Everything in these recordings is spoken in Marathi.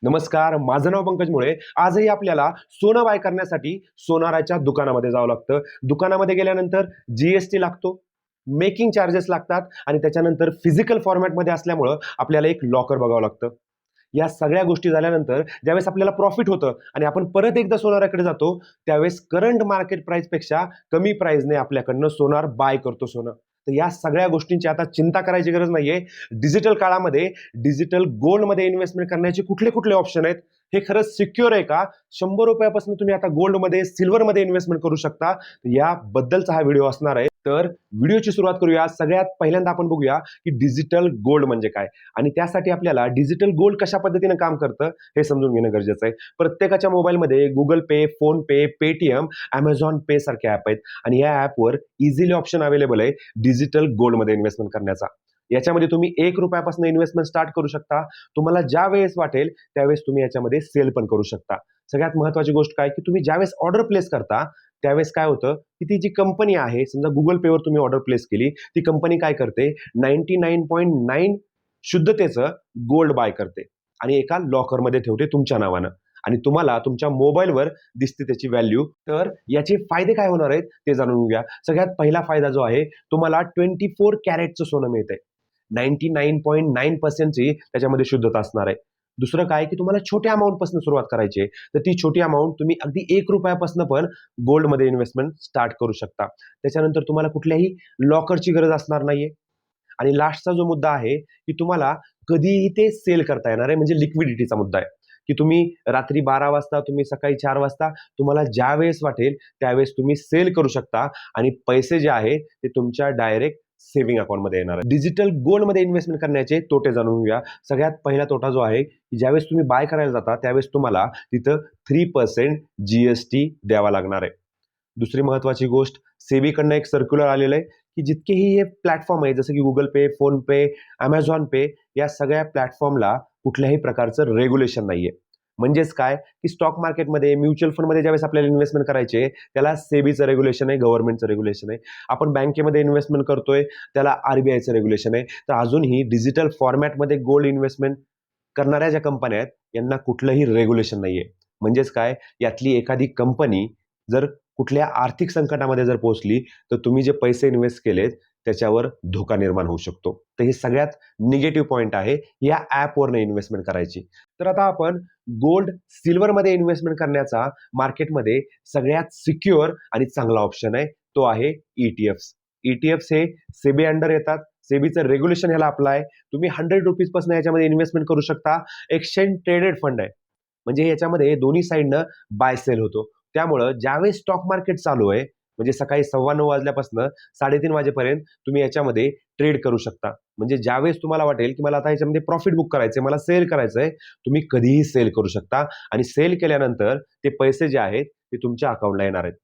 नमस्कार, माझं नाव पंकज मुळे. आजही आपल्याला सोनं बाय करण्यासाठी सोनाराच्या दुकानामध्ये जावं लागतं. दुकानामध्ये गेल्यानंतर जी-एस-टी लागतो, मेकिंग चार्जेस लागतात आणि त्याच्यानंतर फिजिकल फॉर्मॅटमध्ये असल्यामुळं आपल्याला एक लॉकर बघावं लागतं. या सगळ्या गोष्टी झाल्यानंतर ज्यावेळेस आपल्याला प्रॉफिट होतं आणि आपण परत एकदा सोनाराकडे जातो, त्यावेळेस करंट मार्केट प्राइसपेक्षा कमी प्राइसने आपल्याकडनं सोनार बाय करतो सोनं. तर या सगळ्या गोष्टींची आता चिंता करायची गरज नाहीये. डिजिटल काळामध्ये डिजिटल गोल्डमध्ये इन्व्हेस्टमेंट करण्याचे कुठले कुठले ऑप्शन आहेत, हे खरंच सिक्युअर आहे का? ₹100 तुम्ही आता गोल्डमध्ये, सिल्वरमध्ये इन्व्हेस्टमेंट करू शकता. याबद्दलचा हा व्हिडिओ असणार आहे. तर व्हिडिओची सुरुवात करूया. सगळ्यात पहिल्यांदा आपण बघूया की डिजिटल गोल्ड म्हणजे काय आणि त्यासाठी आपल्याला डिजिटल गोल्ड कशा पद्धतीने काम करतं हे समजून घेणं गरजेचं आहे. प्रत्येकाच्या मोबाईलमध्ये गुगल पे, फोन पे, पेटीएम, अमेझॉन पे सारखे ॲप आहेत आणि या ॲपवर इझिली ऑप्शन अवेलेबल आहे डिजिटल गोल्डमध्ये इन्व्हेस्टमेंट करण्याचा. याच्यामध्ये तुम्ही ₹1 इन्व्हेस्टमेंट स्टार्ट करू शकता. तुम्हाला ज्या वेळेस वाटेल त्यावेळेस तुम्ही याच्यामध्ये सेल पण करू शकता. सगळ्यात महत्त्वाची गोष्ट काय की तुम्ही ज्यावेळेस ऑर्डर प्लेस करता त्यावेळेस काय होतं की ती जी कंपनी आहे, समजा Google पेवर तुम्ही ऑर्डर प्लेस केली, ती कंपनी काय करते 99.9 शुद्धतेचं गोल्ड बाय करते आणि एका लॉकरमध्ये ठेवते तुमच्या नावानं आणि तुम्हाला तुमच्या मोबाईलवर दिसते त्याची व्हॅल्यू. तर याचे फायदे काय होणार आहेत ते जाणून घेऊया. सगळ्यात पहिला फायदा जो आहे, तुम्हाला 24 कॅरेटचं सोनं मिळतंय. 99.9% ची त्याच्यामध्ये शुद्धता असणार आहे. दुसरं काय की तुम्हाला छोट्या अमाऊंटपासून सुरुवात करायची आहे. तर ती छोटी अमाऊंट तुम्ही अगदी ₹1 पण गोल्डमध्ये इन्व्हेस्टमेंट स्टार्ट करू शकता. त्याच्यानंतर तुम्हाला कुठल्याही लॉकरची गरज असणार नाहीये. आणि लास्टचा जो मुद्दा आहे की तुम्हाला कधीही ते सेल करता येणार आहे, म्हणजे लिक्विडिटीचा मुद्दा आहे की तुम्ही रात्री 12 वाजता, तुम्ही सकाळी 4 वाजता, तुम्हाला ज्या वेळेस वाटेल त्यावेळेस तुम्ही सेल करू शकता आणि पैसे जे आहे ते तुमच्या डायरेक्ट सेव्हिंग अकाउंटमध्ये येणार आहे. डिजिटल गोल्डमध्ये इन्व्हेस्टमेंट करण्याचे तोटे जाणून घेऊया. सगळ्यात पहिला तोटा जो आहे की ज्यावेळेस तुम्ही बाय करायला जाता त्यावेळेस तुम्हाला तिथं 3% जी-एस-टी द्यावा लागणार आहे. दुसरी महत्वाची गोष्ट, सेबीकडनं एक सर्क्युलर आलेलं आहे की जितकेही हे प्लॅटफॉर्म आहे जसं की गुगल पे, फोन पे, अमेझॉन पे, या सगळ्या प्लॅटफॉर्मला कुठल्याही प्रकारचं रेग्युलेशन नाहीये. म्हणजेच काय की स्टॉक मार्केटमध्ये, म्युच्युअल फंडमध्ये ज्यावेळेस आपल्याला इन्व्हेस्टमेंट करायचे त्याला सेबीचं रेग्युलेशन आहे, गव्हर्नमेंटचं रेग्युलेशन आहे. आपण बँकेमध्ये इन्व्हेस्टमेंट करतोय त्याला आरबीआयचं रेग्युलेशन आहे. तर अजूनही डिजिटल फॉर्मॅटमध्ये गोल्ड इन्व्हेस्टमेंट करणाऱ्या ज्या कंपन्या आहेत यांना कुठलंही रेग्युलेशन नाहीये. म्हणजेच काय, यातली एखादी कंपनी जर कुठल्या आर्थिक संकटामध्ये जर पोहोचली तर तुम्ही जे पैसे इन्व्हेस्ट केलेत त्याच्यावर धोका निर्माण होऊ शकतो. तर हे सगळ्यात निगेटिव्ह पॉइंट आहे या ॲपवरनं इन्व्हेस्टमेंट करायची. तर आता आपण गोल्ड, सिल्वरमध्ये इन्व्हेस्टमेंट करण्याचा मार्केटमध्ये सगळ्यात सिक्युअर आणि चांगला ऑप्शन आहे, तो आहे ई-टी-एफ्स. ई-टी-एफ्स हे सेबी अंडर येतात. सेबीचं रेग्युलेशन ह्याला अप्लाय. तुम्ही ₹100 पासून याच्यामध्ये इन्व्हेस्टमेंट करू शकता. एक्सचेंज ट्रेडेड फंड आहे. म्हणजे याच्यामध्ये दोन्ही साइडनं बाय सेल होतो. त्यामुळं ज्यावेळेस स्टॉक मार्केट चालू आहे, म्हणजे सकाळी 9:15 वाजल्यापासून 3:30 वाजेपर्यंत तुम्ही याच्यामध्ये ट्रेड करू शकता. म्हणजे ज्यावेळेस तुम्हाला वाटेल की मला आता याच्यामध्ये प्रॉफिट बुक करायचंय, मला सेल करायचंय, तुम्ही कधीही सेल करू शकता आणि सेल केल्यानंतर ते पैसे जे आहेत ते तुमच्या अकाउंटला येणार आहेत.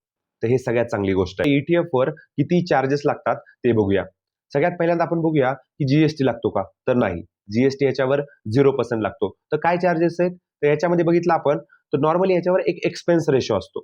तर हे सगळ्यात चांगली गोष्ट आहे. ईटीएफवर किती चार्जेस लागतात ते बघूया. सगळ्यात पहिल्यांदा आपण बघूया की जीएसटी लागतो का? तर नाही. जीएसटी याच्यावर 0% लागतो. तर काय चार्जेस आहेत? तर याच्यामध्ये बघितलं आपण तर नॉर्मली याच्यावर एक एक्सपेन्स रेशो असतो.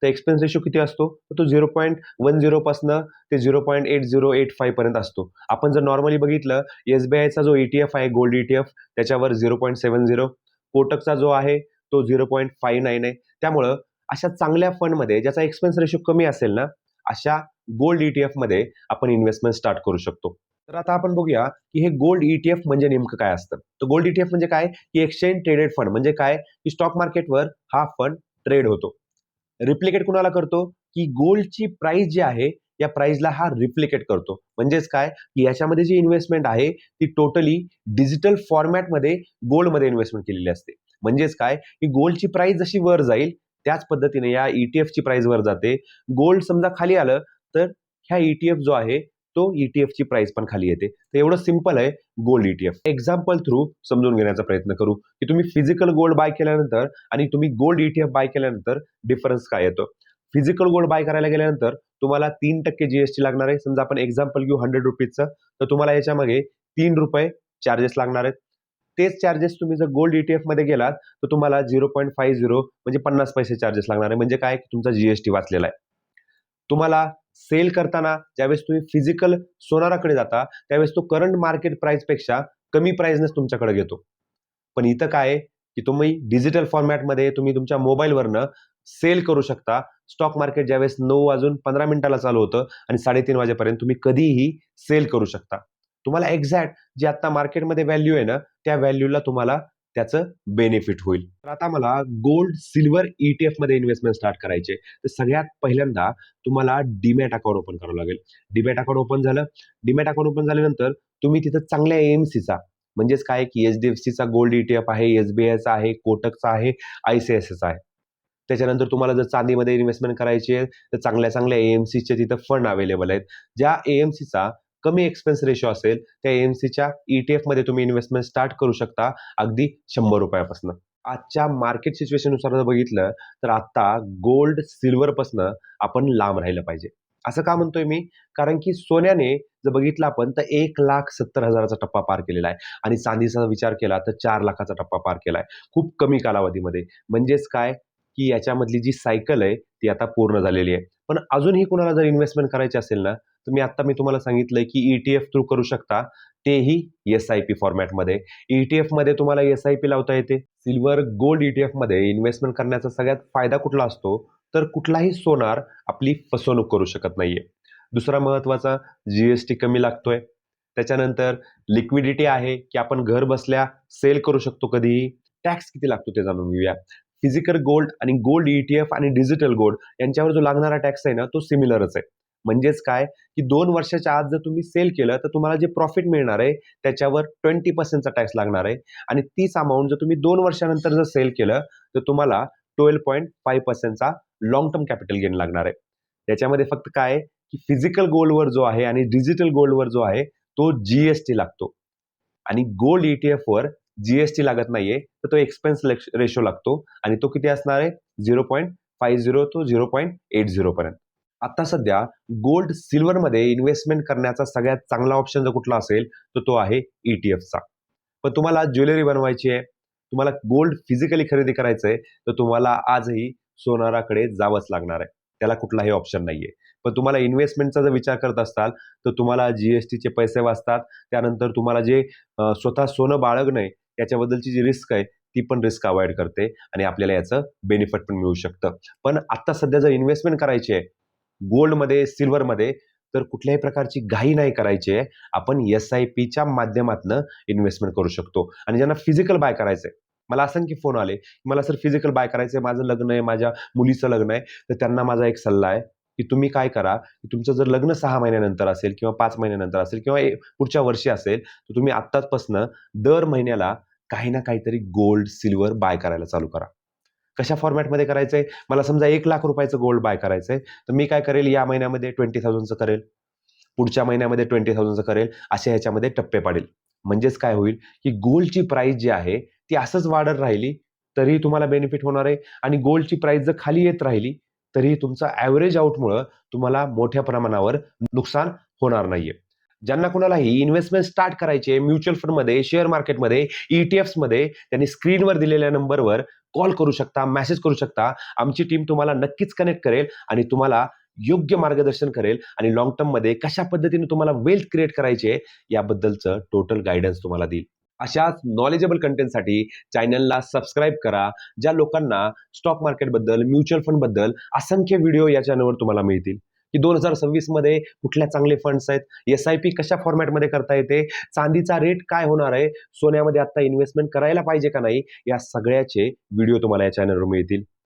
तर एक्सपेन्स रेशो किती असतो? तर तो 0.10 पासनं ते 0.8085 पर्यंत असतो. आपण जर नॉर्मली बघितलं, एसबीआयचा जो ईटीएफ आहे, गोल्ड ईटीएफ, त्याच्यावर 0.70, कोटकचा जो आहे तो 0.59 आहे. त्यामुळं अशा चांगल्या फंडमध्ये ज्याचा एक्सपेन्स रेशो कमी असेल ना, अशा गोल्ड ईटीएफमध्ये आपण इन्व्हेस्टमेंट स्टार्ट करू शकतो. तर आता आपण बघूया की हे गोल्ड ईटीएफ म्हणजे नेमकं काय असतं? तर गोल्ड ईटीएफ म्हणजे काय? की एक्सचेंज ट्रेडेड फंड. म्हणजे काय? की स्टॉक मार्केटवर हा फंड ट्रेड होतो. रिप्लिकेट कुणाला करतो? की गोल्डची प्राइस जी आहे, या प्राइसला हा रिप्लिकेट करतो. म्हणजेच काय? की याच्यामध्ये जी इन्व्हेस्टमेंट आहे, ती टोटली डिजिटल फॉर्मॅटमध्ये गोल्डमध्ये इन्व्हेस्टमेंट केलेली असते. म्हणजेच काय? की गोल्डची प्राइस जशी वर जाईल, त्याच पद्धतीने या ईटीएफची प्राइस वर जाते. गोल्ड समजा खाली आलं, तर ह्या ईटीएफ जो आहे, तो ईटीएफची प्राइस पण खाली येते. तर एवढं सिंपल आहे गोल्ड ईटीएफ. एक्झाम्पल थ्रू समजून घेण्याचा प्रयत्न करू, की तुम्ही फिजिकल गोल्ड बाय केल्यानंतर आणि तुम्ही गोल्ड ईटीएफ बाय केल्यानंतर डिफरन्स काय येतो? फिजिकल गोल्ड बाय करायला गेल्यानंतर तुम्हाला 3% जीएसटी लागणार आहे. समजा आपण एक्झाम्पल घेऊ ₹100चं, तर तुम्हाला याच्यामागे ₹3 चार्जेस लागणार आहेत. तेच चार्जेस तुम्ही जर गोल्ड ईटीएफमध्ये गेलात, तर तुम्हाला 0.50 म्हणजे 50 पैसे चार्जेस लागणार आहे. म्हणजे काय? तुमचा जीएसटी वाचलेला आहे. तुम्हाला सेल करताना ज्यावेळेस तुम्ही फिजिकल सोनाराकडे जाता, त्यावेळेस तो करंट मार्केट प्राइसपेक्षा कमी प्राइसनेच तुमच्याकडे घेतो. पण इथं काय आहे? की तुम्ही डिजिटल फॉर्मॅटमध्ये तुम्ही तुमच्या मोबाईलवरनं सेल करू शकता. स्टॉक मार्केट ज्यावेळेस 9:15 चालू होतं आणि 3:30 वाजेपर्यंत तुम्ही कधीही सेल करू शकता. तुम्हाला एक्झॅक्ट जी आता मार्केटमध्ये व्हॅल्यू आहे ना, त्या व्हॅल्यूला तुम्हाला त्याचं बेनिफिट होईल. तर आता मला गोल्ड, सिल्वर ईटीएफमध्ये इन्व्हेस्टमेंट स्टार्ट करायचे. तर सगळ्यात पहिल्यांदा तुम्हाला डीमॅट अकाउंट ओपन करावं लागेल. डीमॅट अकाउंट ओपन झालं. डीमॅट अकाउंट ओपन झाल्यानंतर तुम्ही तिथं चांगल्या एएमसीचा म्हणजेच काय की एचडीएफसीचा गोल्ड ईटीएफ आहे, एसबीआयचा आहे, कोटकचा आहे, आयसीआयसीआयचा आहे. त्याच्यानंतर तुम्हाला जर चांदीमध्ये इन्व्हेस्टमेंट करायची आहे, तर चांगल्या चांगल्या एएमसीचे तिथं फंड अवेलेबल आहेत. ज्या एएमसीचा कमी एक्सपेन्स रेशो असेल, त्या एएमसीच्या ईटीएफमध्ये तुम्ही इन्व्हेस्टमेंट स्टार्ट करू शकता अगदी ₹100 आजच्या मार्केट सिच्युएशननुसार जर बघितलं, तर आता गोल्ड, सिल्व्हरपासनं आपण लांब राहिलं पाहिजे. असं का म्हणतोय मी? कारण की सोन्याने जर बघितलं आपण तर 1,70,000चा टप्पा पार केलेला आहे आणि चांदीचा विचार केला तर 4,00,000चा टप्पा पार केला आहे. खूप कमी कालावधीमध्ये. म्हणजेच काय, की याच्यामधली जी सायकल आहे ती आता पूर्ण झालेली आहे. पण अजूनही कुणाला जर इन्व्हेस्टमेंट करायची असेल ना, तर मी तुम्हाला सांगितलंय की ईटीएफ थ्रू करू शकता. तेही एस-आय-पी फॉर्मॅटमध्ये. ईटीएफमध्ये तुम्हाला एस-आय-पी लावता येते. सिल्व्हर, गोल्ड ईटीएफमध्ये इन्व्हेस्टमेंट करण्याचा सगळ्यात फायदा कुठला असतो? तर कुठलाही सोनार आपली फसवणूक करू शकत नाहीये. दुसरा महत्त्वाचा जी कमी लागतोय. त्याच्यानंतर लिक्विडिटी आहे, की आपण घर बसल्या सेल करू शकतो कधीही. टॅक्स किती लागतो ते जाणून घेऊया. फिजिकल गोल्ड आणि गोल्ड ईटीएफ आणि डिजिटल गोल्ड यांच्यावर जो लागणारा टॅक्स आहे ना, तो सिमिलरच आहे. म्हणजेच काय, की 2 वर्षाच्या आत जर तुम्ही सेल केलं, तर तुम्हाला जे प्रॉफिट मिळणार आहे, त्याच्यावर 20% चा टॅक्स लागणार आहे आणि तीच अमाउंट जर तुम्ही 2 वर्षानंतर जर सेल केलं, तर तुम्हाला 12.5% चा लाँग टर्म कॅपिटल गेन लागणार आहे. त्याच्यामध्ये फक्त काय आहे, की फिजिकल गोल्डवर जो आहे आणि डिजिटल गोल्डवर जो आहे, तो जी लागतो आणि गोल्ड ईटीएफवर जी लागत नाहीये, तर तो एक्सपेन्स रेशो लागतो आणि तो किती असणार आहे? 0.50 to 0.80 पर्यंत. आता सध्या गोल्ड, सिल्व्हरमध्ये इन्व्हेस्टमेंट करण्याचा सगळ्यात चांगला ऑप्शन जर कुठला असेल, तर तो आहे ईटीएफचा. पण तुम्हाला ज्वेलरी बनवायची आहे, तुम्हाला गोल्ड फिजिकली खरेदी करायचं आहे, तर तुम्हाला आजही सोनाराकडे जावंच लागणार आहे. त्याला कुठलाही ऑप्शन नाहीये. पण तुम्हाला इन्व्हेस्टमेंटचा जर विचार करत असाल, तर तुम्हाला जी पैसे वाचतात. त्यानंतर तुम्हाला जे स्वतः सोनं बाळगणं आहे, याच्याबद्दलची जी रिस्क आहे, ती पण रिस्क अव्हॉइड करते आणि आपल्याला याचं बेनिफिट पण मिळू शकतं. पण आता सध्या जर इन्व्हेस्टमेंट करायची आहे, गोल्डमध्ये, सिल्व्हरमध्ये, तर कुठल्याही प्रकारची घाई नाही करायची आहे. आपण एस-आय-पीच्या माध्यमातनं इन्व्हेस्टमेंट करू शकतो आणि ज्यांना फिजिकल बाय करायचंय, मला असंख्य फोन आले, मला सर फिजिकल बाय करायचंय, माझं लग्न आहे, माझ्या मुलीचं लग्न आहे, तर त्यांना माझा एक सल्ला आहे, की तुम्ही काय करा, की तुमचं जर लग्न 6 महिन्यानंतर असेल किंवा 5 महिन्यानंतर असेल किंवा पुढच्या वर्षी असेल, तर तुम्ही आत्ताचपासनं दर महिन्याला काही ना काहीतरी गोल्ड, सिल्व्हर बाय करायला चालू करा. कशा फॉर्मॅटमध्ये करायचंय? मला समजा ₹1,00,000 गोल्ड बाय करायचंय, तर मी काय करेल या महिन्यामध्ये 20,000चं करेल, पुढच्या महिन्यामध्ये 20,000चं करेल, अशा ह्याच्यामध्ये टप्पे पाडेल. म्हणजेच काय होईल, की गोल्डची प्राइस जी आहे, ती असंच वाढत राहिली, तरीही तुम्हाला बेनिफिट होणार आहे आणि गोल्डची प्राइस जर खाली येत राहिली, तरीही तुमचं ॲव्हरेज आउटमुळं तुम्हाला मोठ्या प्रमाणावर नुकसान होणार नाहीये. ज्यांना कुणालाही इन्व्हेस्टमेंट स्टार्ट करायची आहे म्युच्युअल फंडमध्ये, शेअर मार्केटमध्ये, ईटीएफ्समध्ये, त्यांनी स्क्रीनवर दिलेल्या नंबरवर कॉल करू शकता, मेसेज करू शकता. आमची टीम तुम्हाला नक्कीच कनेक्ट करेल आणि तुम्हाला योग्य मार्गदर्शन करेल आणि लाँग टर्ममध्ये कशा पद्धतीने तुम्हाला वेल्थ क्रिएट करायची आहे, याबद्दलचं टोटल गाईडन्स तुम्हाला देईल. अशाच नॉलेजेबल कंटेंटसाठी चॅनलला सबस्क्राईब करा. ज्या लोकांना स्टॉक मार्केटबद्दल, म्युच्युअल फंडबद्दल असंख्य व्हिडिओ या चॅनलवर तुम्हाला मिळतील, की 2026 मध्ये कुठल्या चांगले फंड्स आहेत, एस-आय-पी कशा फॉर्मॅटमध्ये करता येते, चांदीचा रेट काय होणार आहे, सोन्यामध्ये आता इन्व्हेस्टमेंट करायला पाहिजे का नाही, या सगळ्याचे व्हिडिओ तुम्हाला या चॅनलवर मिळतील.